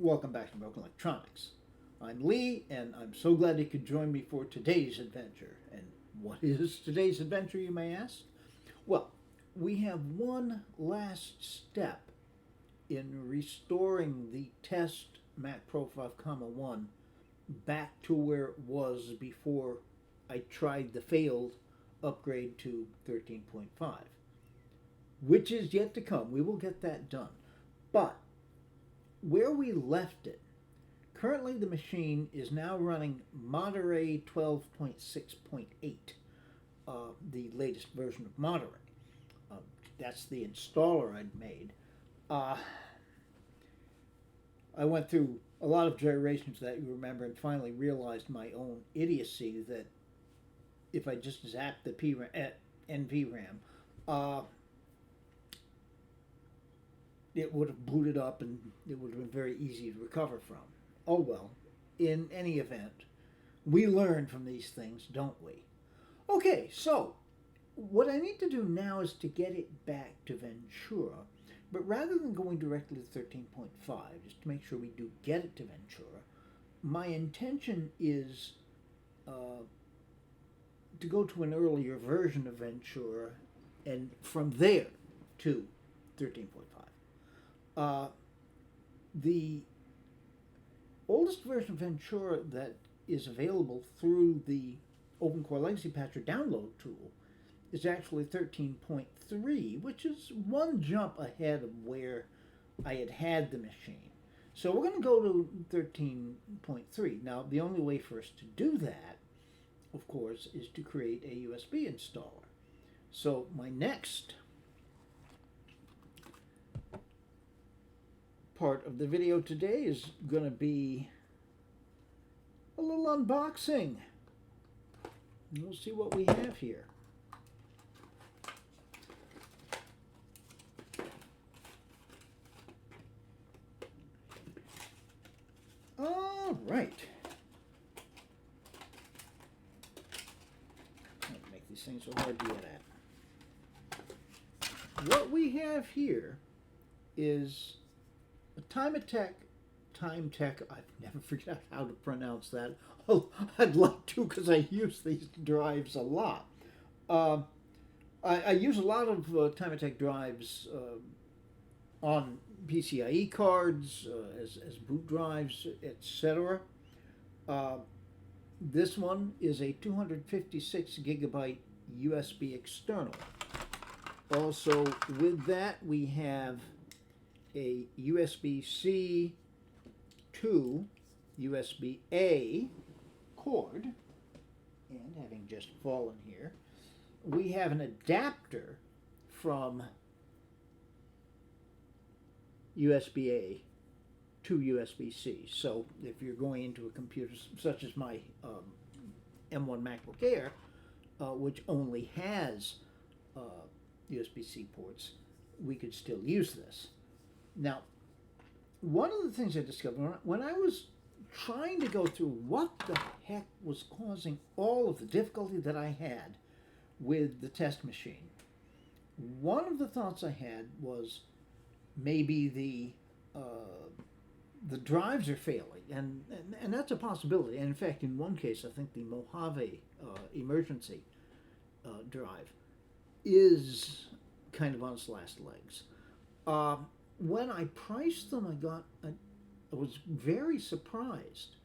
Welcome back to Broken Electronics. I'm Lee, and I'm so glad you could join me for today's adventure. And what is today's adventure, you may ask? Well, we have one last step in restoring the test Mac Pro 5.1 back to where it was before I tried the failed upgrade to 13.5, which is yet to come. We will get that done. But where we left it, currently the machine is now running Monterey 12.6.8, the latest version of Monterey. That's the installer I'd made. I went through a lot of gyrations that you remember and finally realized my own idiocy that if I just zapped the NVRAM, it would have booted up and it would have been very easy to recover from. Oh well, in any event, we learn from these things, don't we? Okay, so what I need to do now is to get it back to Ventura, but rather than going directly to 13.5, just to make sure we do get it to Ventura, my intention is to go to an earlier version of Ventura and from there to 13.5. The oldest version of Ventura that is available through the OpenCore Legacy Patcher download tool is actually 13.3, which is one jump ahead of where I had the machine. So we're going to go to 13.3. Now, the only way for us to do that, of course, is to create a USB installer. So my next part of the video today is going to be a little unboxing. We'll see what we have here. All right. Don't make these things so hard to get at. What we have here is a Timetech, I've never figured out how to pronounce that. Oh, I'd like to because I use these drives a lot. I use a lot of Timetech drives on PCIe cards, as boot drives, etc. This one is a 256 gigabyte USB external. Also, with that, we have a USB-C to USB-A cord, and having just fallen here, we have an adapter from USB-A to USB-C. So if you're going into a computer such as my M1 MacBook Air, which only has USB-C ports, we could still use this. Now, one of the things I discovered when I was trying to go through what the heck was causing all of the difficulty that I had with the test machine, one of the thoughts I had was maybe the drives are failing, and that's a possibility. And in fact, in one case, I think the Mojave emergency drive is kind of on its last legs. When I priced them, I was very surprised.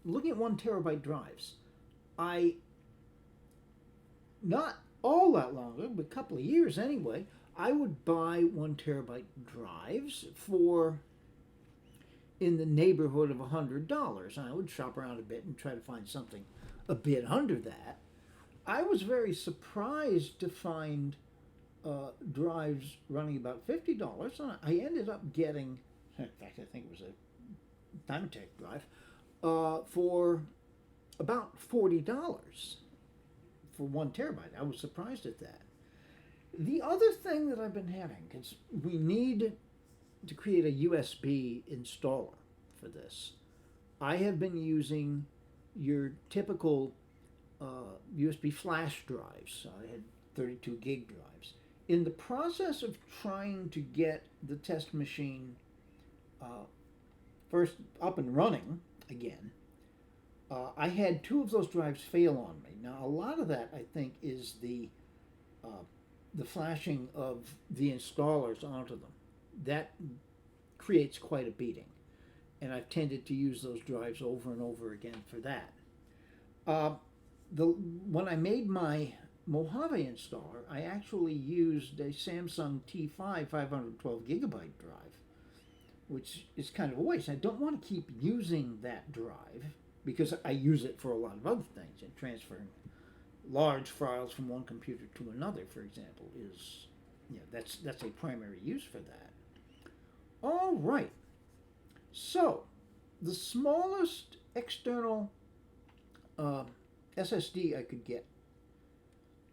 Looking at 1 terabyte drives, not all that long ago, but a couple of years anyway, I would buy 1 terabyte drives for in the neighborhood of $100. And I would shop around a bit and try to find something a bit under that. I was very surprised to find drives running about $50, and I ended up getting, in fact, I think it was a Timetech drive, for about $40 for 1 terabyte. I was surprised at that. The other thing that I've been having, because we need to create a USB installer for this, I have been using your typical USB flash drives. I had 32 gig drives. In the process of trying to get the test machine first up and running again, I had two of those drives fail on me. Now, a lot of that, I think, is the flashing of the installers onto them. That creates quite a beating, and I've tended to use those drives over and over again for that. When I made my Mojave installer, I actually used a Samsung T5 512 gigabyte drive, which is kind of a waste. I don't want to keep using that drive because I use it for a lot of other things, and transferring large files from one computer to another, for example, is, that's a primary use for that. All right. So, the smallest external SSD I could get,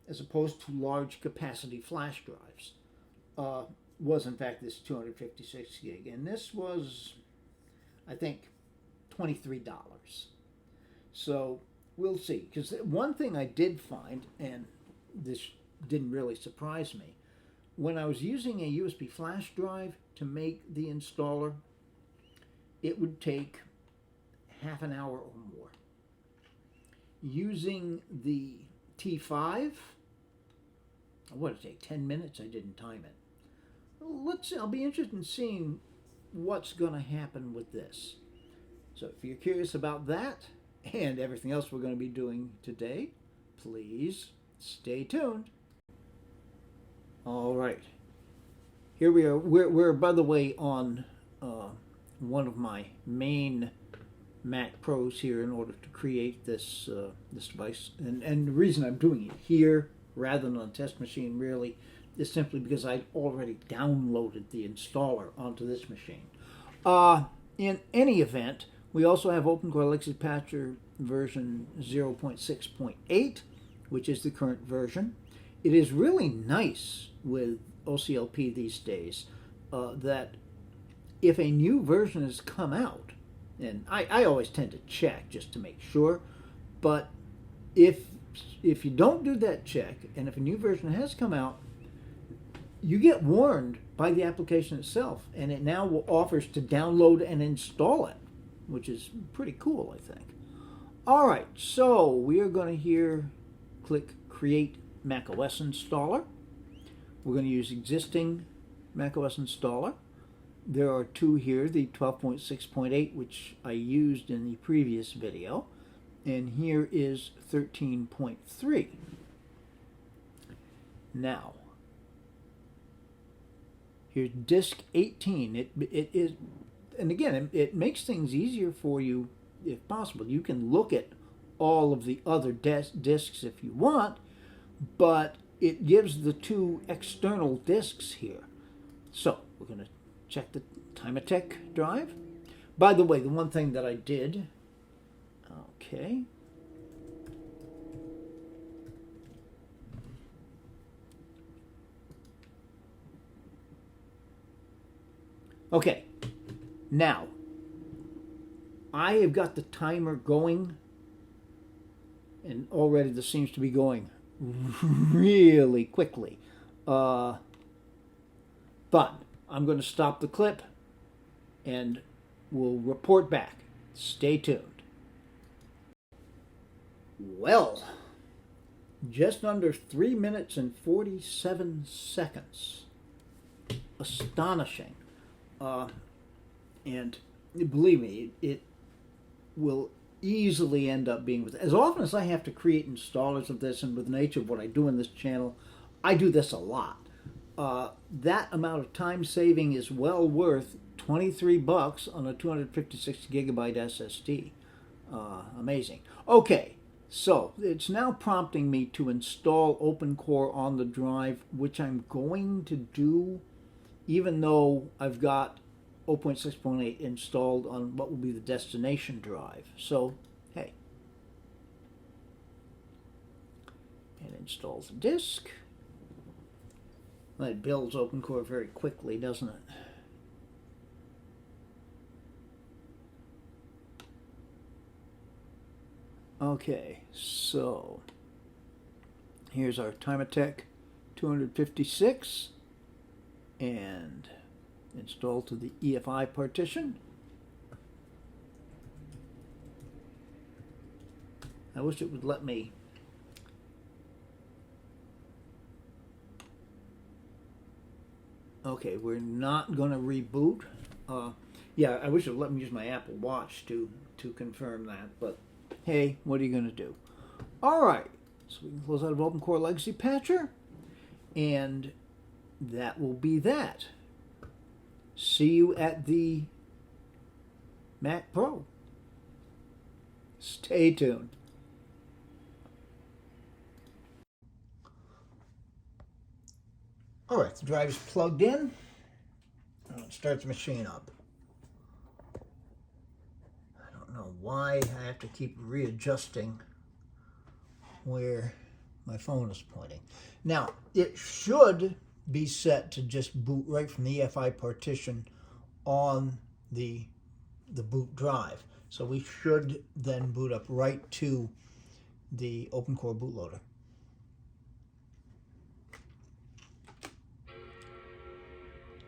as opposed to large capacity flash drives, was in fact this 256 gig, and this was, I think, $23. So we'll see, because one thing I did find, and this didn't really surprise me, when I was using a USB flash drive to make the installer, it would take half an hour or more. Using the T5, what did it take, 10 minutes? I didn't time it. I'll be interested in seeing what's going to happen with this. So if you're curious about that and everything else we're going to be doing today, please stay tuned. All right. Here we are. We're by the way, on one of my main Mac Pros here in order to create this device. And the reason I'm doing it here rather than on a test machine really is simply because I already downloaded the installer onto this machine. In any event, we also have OpenCore Elixir Patcher version 0.6.8, which is the current version. It is really nice with OCLP these days that if a new version has come out, and I always tend to check just to make sure, but if you don't do that check, and if a new version has come out, you get warned by the application itself, and it now offers to download and install it, which is pretty cool, I think. All right, so we are going to click Create macOS Installer. We're going to use existing macOS Installer. There are two here, the 12.6.8, which I used in the previous video, and here is 13.3. Now, here's disk 18. It is, and again, it makes things easier for you if possible. You can look at all of the other disks if you want, but it gives the two external disks here. So we're going to check the Timatec drive. By the way, the one thing that I did, okay. Okay, now, I have got the timer going, and already this seems to be going really quickly. But I'm going to stop the clip, and we'll report back. Stay tuned. Well, just under 3 minutes and 47 seconds. Astonishing. And believe me, it will easily end up being with, as often as I have to create installers of this, and with the nature of what I do in this channel, I do this a lot. That amount of time saving is well worth $23 on a 256 gigabyte SSD. Amazing. Okay, so it's now prompting me to install OpenCore on the drive, which I'm going to do even though I've got 0.6.8 installed on what will be the destination drive. So, hey. And installs the disk. Well, it builds OpenCore very quickly, doesn't it? Okay, so here's our Timatec 256 and installed to the EFI partition. wish it would let me. Okay, we're not going to reboot. Yeah, I wish it would let me use my Apple Watch to confirm that, but hey, what are you going to do? All right, so we can close out of Open Core Legacy Patcher, and that will be that. See you at the Mac Pro. Stay tuned. All right, the drive is plugged in. Let's start the machine up. I don't know why I have to keep readjusting where my phone is pointing. Now, it should be set to just boot right from the EFI partition on the boot drive. So we should then boot up right to the OpenCore bootloader.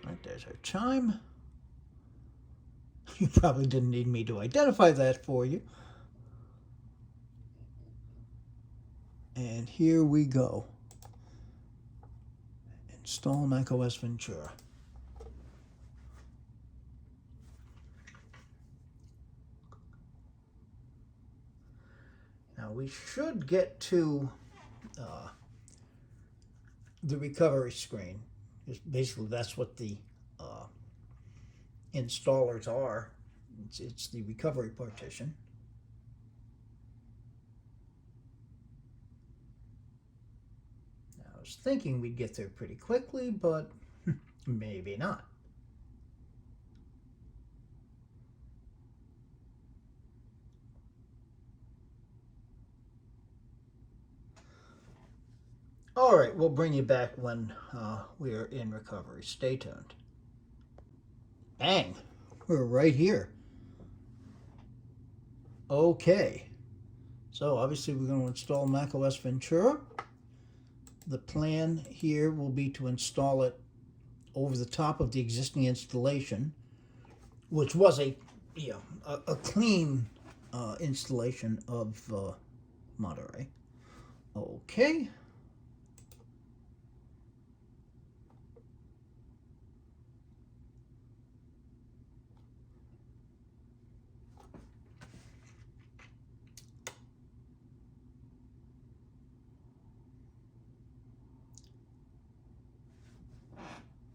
All right, there's our chime. You probably didn't need me to identify that for you. And here we go. Install macOS Ventura. Now we should get to the recovery screen. Basically, that's what the installers are. It's the recovery partition. Now, I was thinking we'd get there pretty quickly, but maybe not. All right, we'll bring you back when we are in recovery. Stay tuned. Bang, we're right here. Okay, so obviously we're going to install macOS Ventura. The plan here will be to install it over the top of the existing installation, which was a clean installation of Monterey. Okay.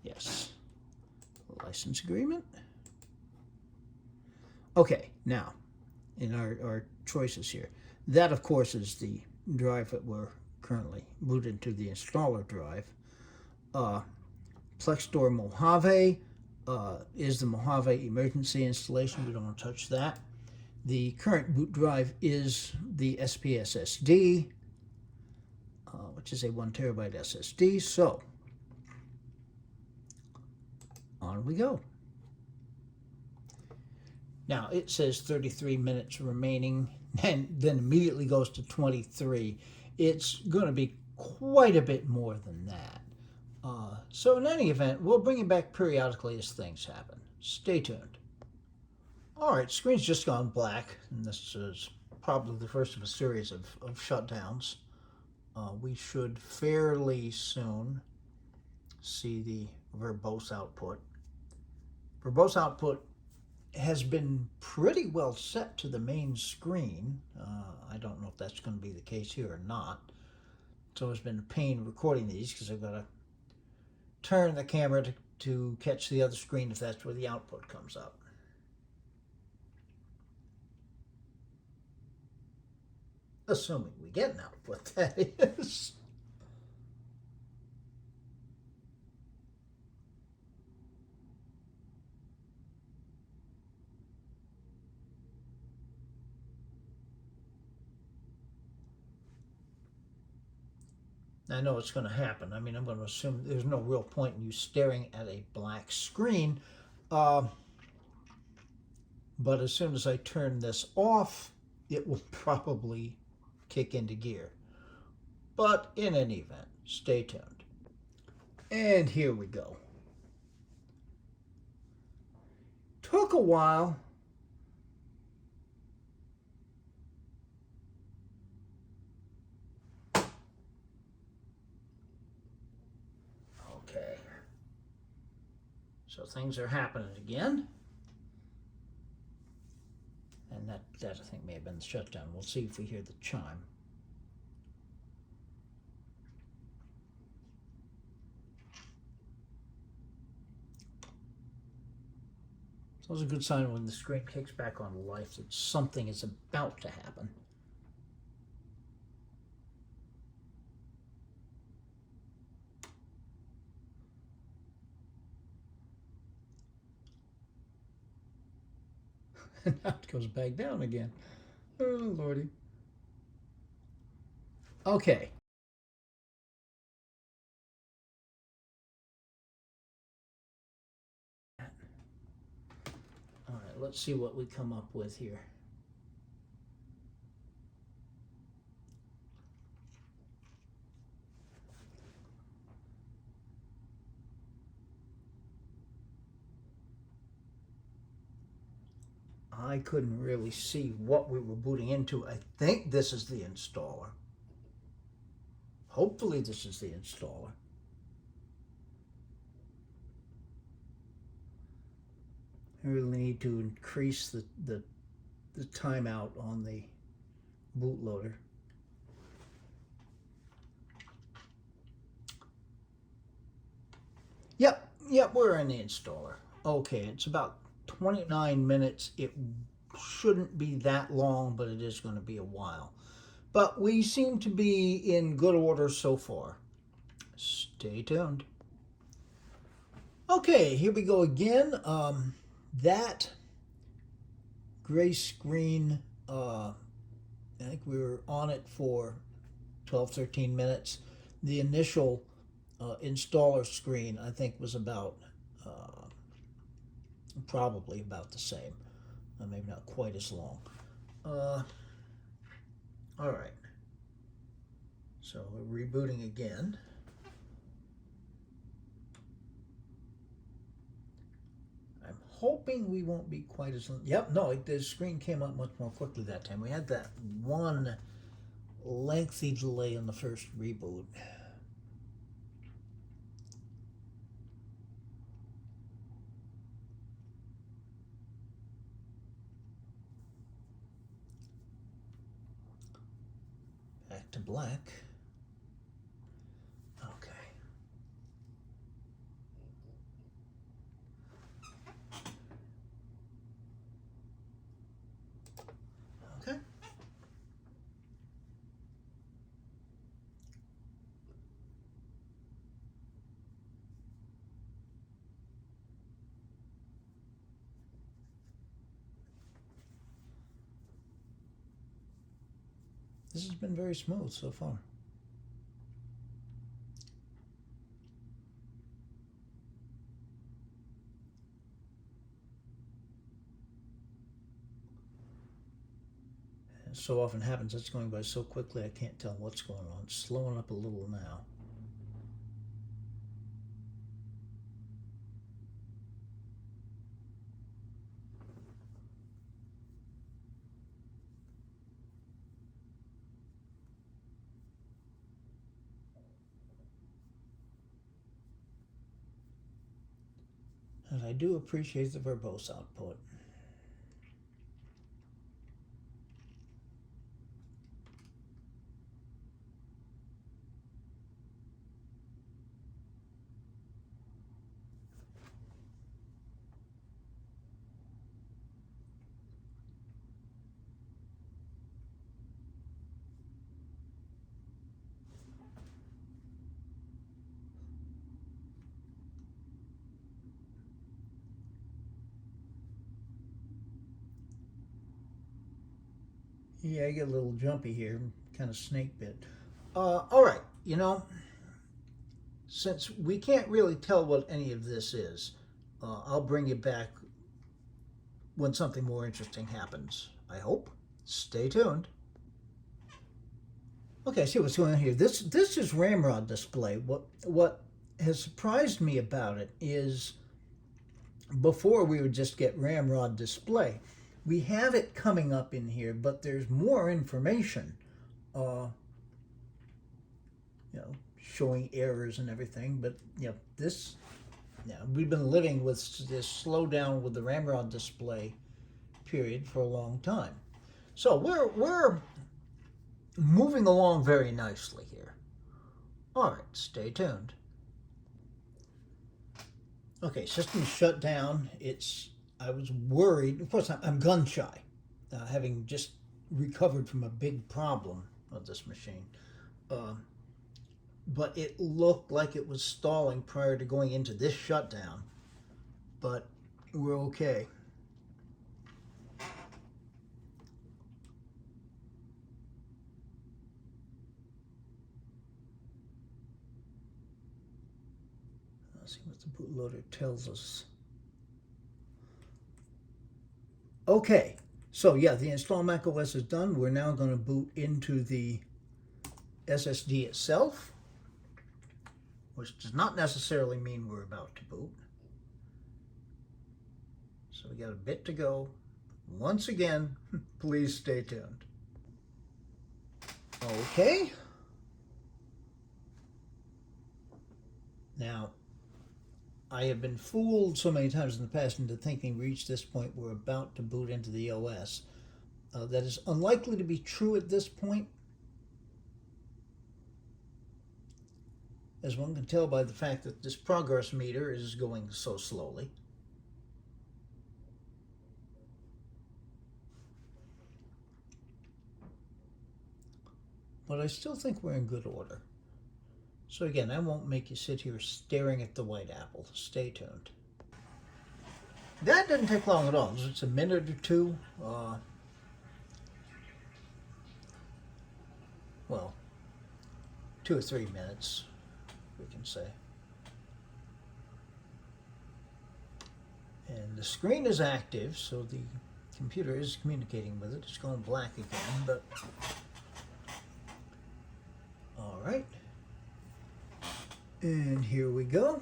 Yes. License agreement. Okay, now, in our choices here, that of course is the drive that we're currently booted to the installer drive. Plextor Mojave is the Mojave emergency installation. We don't want to touch that. The current boot drive is the SPSSD, which is a 1 terabyte SSD. So, on we go. Now, it says 33 minutes remaining, and then immediately goes to 23. It's going to be quite a bit more than that. So in any event, we'll bring you back periodically as things happen. Stay tuned. All right, screen's just gone black, and this is probably the first of a series of shutdowns. We should fairly soon see the verbose output. Verbose output has been pretty well set to the main screen. I don't know if that's going to be the case here or not. It's always been a pain recording these because I've got to turn the camera to catch the other screen if that's where the output comes up. Assuming we get an output, that is. I know it's going to happen. I mean, I'm going to assume there's no real point in you staring at a black screen. But as soon as I turn this off, it will probably kick into gear. But in any event, stay tuned. And here we go. Took a while. So things are happening again. And that I think may have been the shutdown. We'll see if we hear the chime. So it's a good sign when the screen kicks back on life that something is about to happen. And now it goes back down again. Oh, Lordy. Okay. All right, let's see what we come up with here. I couldn't really see what we were booting into. I think this is the installer. Hopefully this is the installer. I really need to increase the timeout on the bootloader. Yep, we're in the installer. Okay, it's about 29 minutes. It shouldn't be that long, but it is going to be a while. But we seem to be in good order so far. Stay tuned. Okay, here we go again. That gray screen, I think we were on it for 12, 13 minutes. The initial installer screen, I think, was about probably about the same. Maybe not quite as long. All right. So we're rebooting again. I'm hoping we won't be quite as... Yep, no, the screen came up much more quickly that time. We had that one lengthy delay in the first reboot. Back to black. Okay. Okay. This has been very smooth so far. It so often happens, it's going by so quickly I can't tell what's going on. It's slowing up a little now. And I do appreciate the verbose output. Yeah, I get a little jumpy here, kind of snake bit. All right, since we can't really tell what any of this is, I'll bring you back when something more interesting happens. I hope. Stay tuned. Okay, see what's going on here. This is ramrod display. What has surprised me about it is before we would just get ramrod display. We have it coming up in here, but there's more information, showing errors and everything. But this Now, we've been living with this slowdown with the ramrod display period for a long time. So we're moving along very nicely here. All right, stay tuned. Okay, system shut down. I was worried. Of course, I'm gun shy, having just recovered from a big problem of this machine. Uh, but it looked like it was stalling prior to going into this shutdown. But we're okay. Let's see what the bootloader tells us. Okay, so yeah, the install macOS is done. We're now going to boot into the SSD itself, which does not necessarily mean we're about to boot. So we got a bit to go. Once again, please stay tuned. Okay. Now, I have been fooled so many times in the past into thinking we reached this point we're about to boot into the OS. That is unlikely to be true at this point, as one can tell by the fact that this progress meter is going so slowly. But I still think we're in good order. So again, I won't make you sit here staring at the white apple. Stay tuned. That didn't take long at all. It's a minute or two. Well, 2 or 3 minutes, we can say. And the screen is active, so the computer is communicating with it. It's going black again, but all right. And here we go.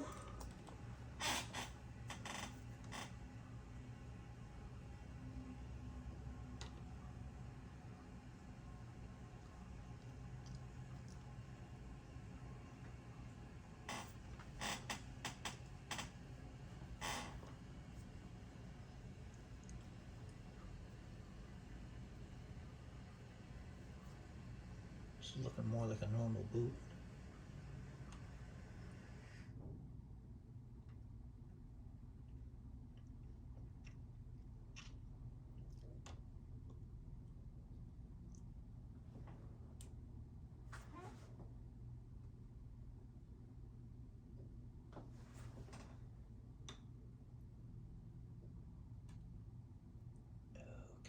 This is looking more like a normal boot.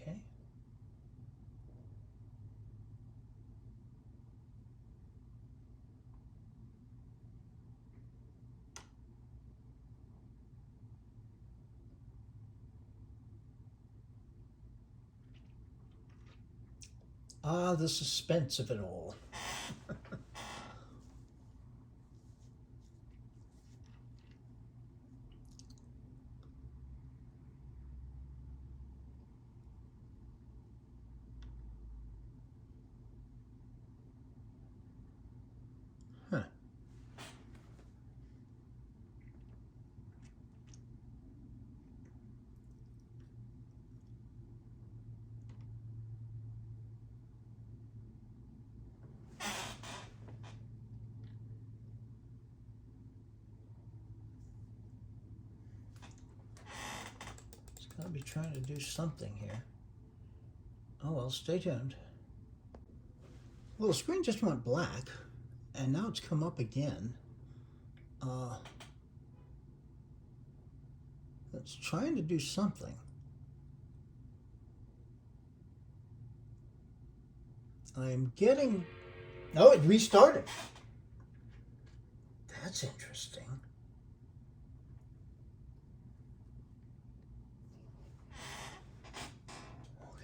Okay. Ah, the suspense of it all. Huh. It's got to be trying to do something here. Oh well, stay tuned. Well, the screen just went black, and now it's come up again. It's trying to do something. I'm getting... Oh, it restarted. That's interesting.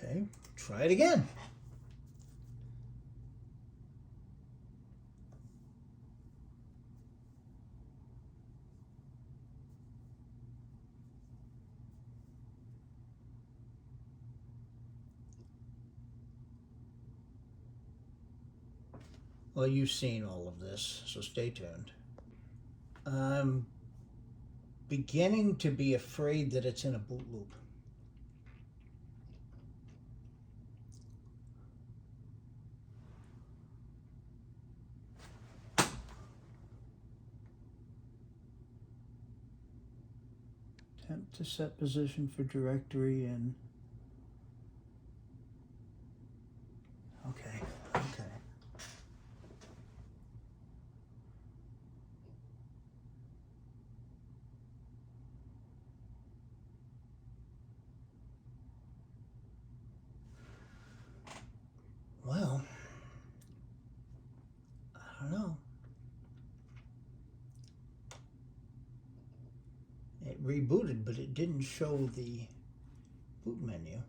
Okay, try it again. Well, you've seen all of this, so stay tuned. I'm beginning to be afraid that it's in a boot loop. Attempt to set position for directory and okay. Well, I don't know. It rebooted, but it didn't show the boot menu.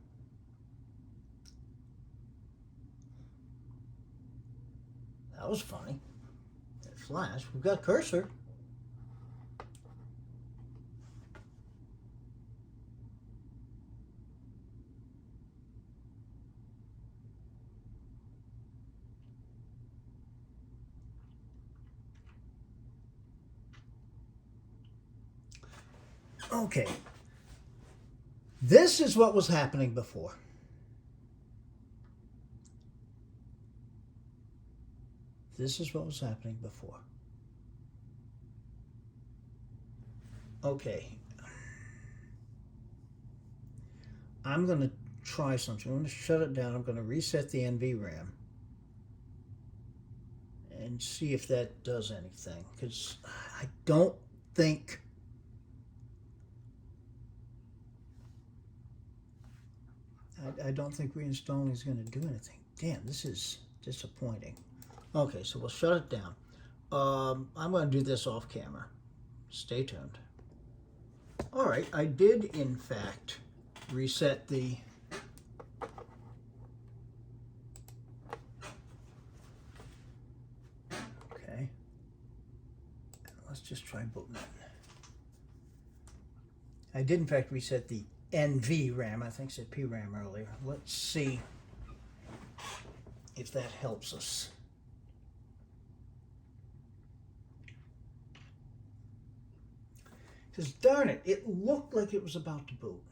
That was funny. It flashed. We've got cursor. Okay. This is what was happening before. This is what was happening before. Okay. I'm going to try something. I'm going to shut it down. I'm going to reset the NVRAM and see if that does anything, because I don't think reinstalling is going to do anything. Damn, this is disappointing. Okay, so we'll shut it down. I'm going to do this off camera. Stay tuned. All right, I did in fact reset the okay. Let's just try booting it. I did in fact reset the NVRAM. I think I said PRAM earlier. Let's see if that helps us. Because darn it, it looked like it was about to boot.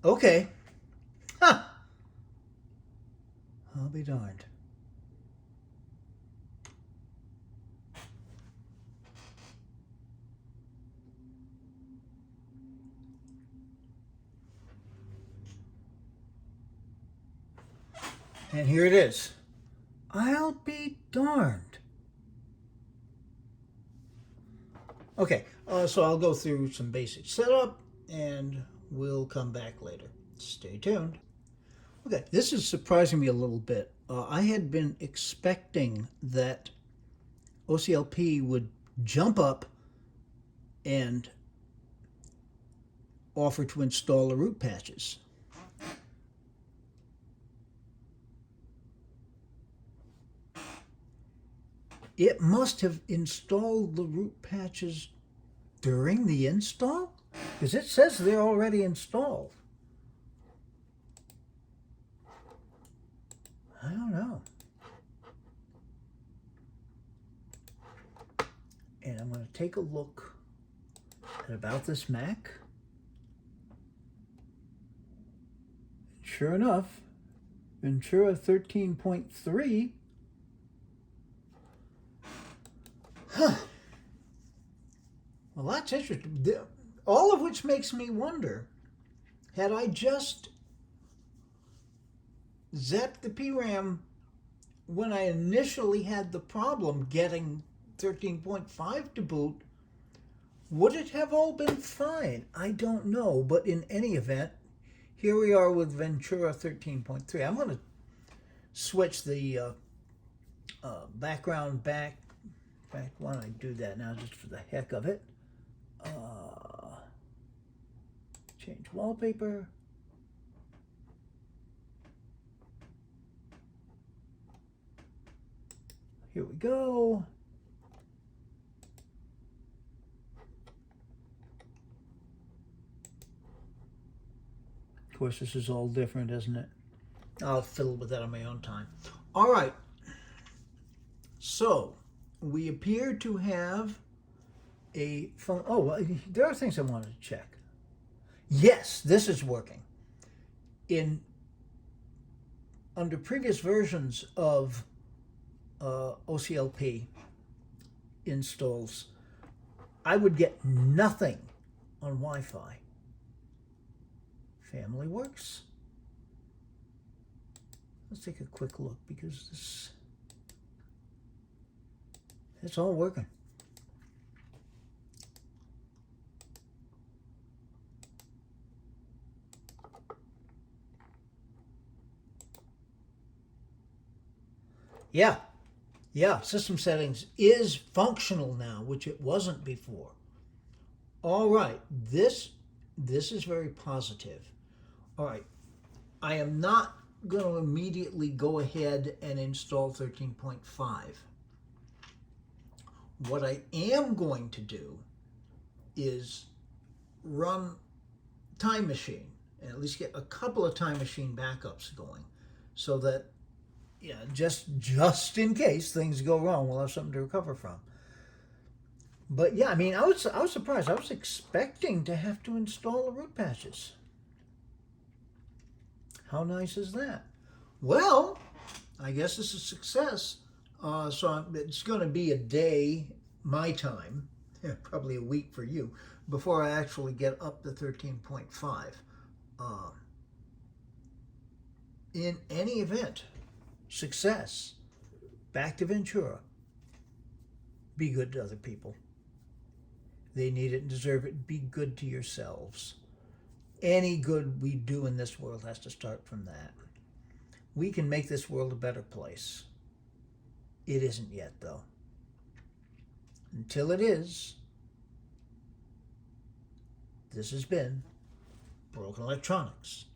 Okay. Huh. I'll be darned. And here it is. I'll be darned. Okay, so I'll go through some basic setup and we'll come back later. Stay tuned. Okay, this is surprising me a little bit. I had been expecting that OCLP would jump up and offer to install the root patches. It must have installed the root patches during the install, because it says they're already installed. I don't know. And I'm going to take a look at about this Mac. Sure enough, Ventura 13.3. Huh. Well, that's interesting. All of which makes me wonder, had I just zapped the PRAM when I initially had the problem getting 13.5 to boot, would it have all been fine? I don't know, but in any event, here we are with Ventura 13.3. I'm going to switch the background back. In fact, why don't I do that now just for the heck of it? Change wallpaper. Here we go. Of course, this is all different, isn't it? I'll fiddle with that on my own time. All right. So, we appear to have a phone. Oh, well, there are things I wanted to check. Yes, this is working. Under previous versions of OCLP installs, I would get nothing on Wi-Fi. Family works. Let's take a quick look because it's all working. Yeah, system settings is functional now, which it wasn't before. All right, this is very positive. All right, I am not going to immediately go ahead and install 13.5. What I am going to do is run Time Machine and at least get a couple of Time Machine backups going so that just in case things go wrong, we'll have something to recover from. But yeah, I mean, I was surprised. I was expecting to have to install the root patches. How nice is that? Well, I guess it's a success. So it's going to be a day, my time, probably a week for you, before I actually get up to 13.5. In any event, success. Back to Ventura. Be good to other people. They need it and deserve it. Be good to yourselves. Any good we do in this world has to start from that. We can make this world a better place. It isn't yet, though. Until it is, this has been Broken Electronics.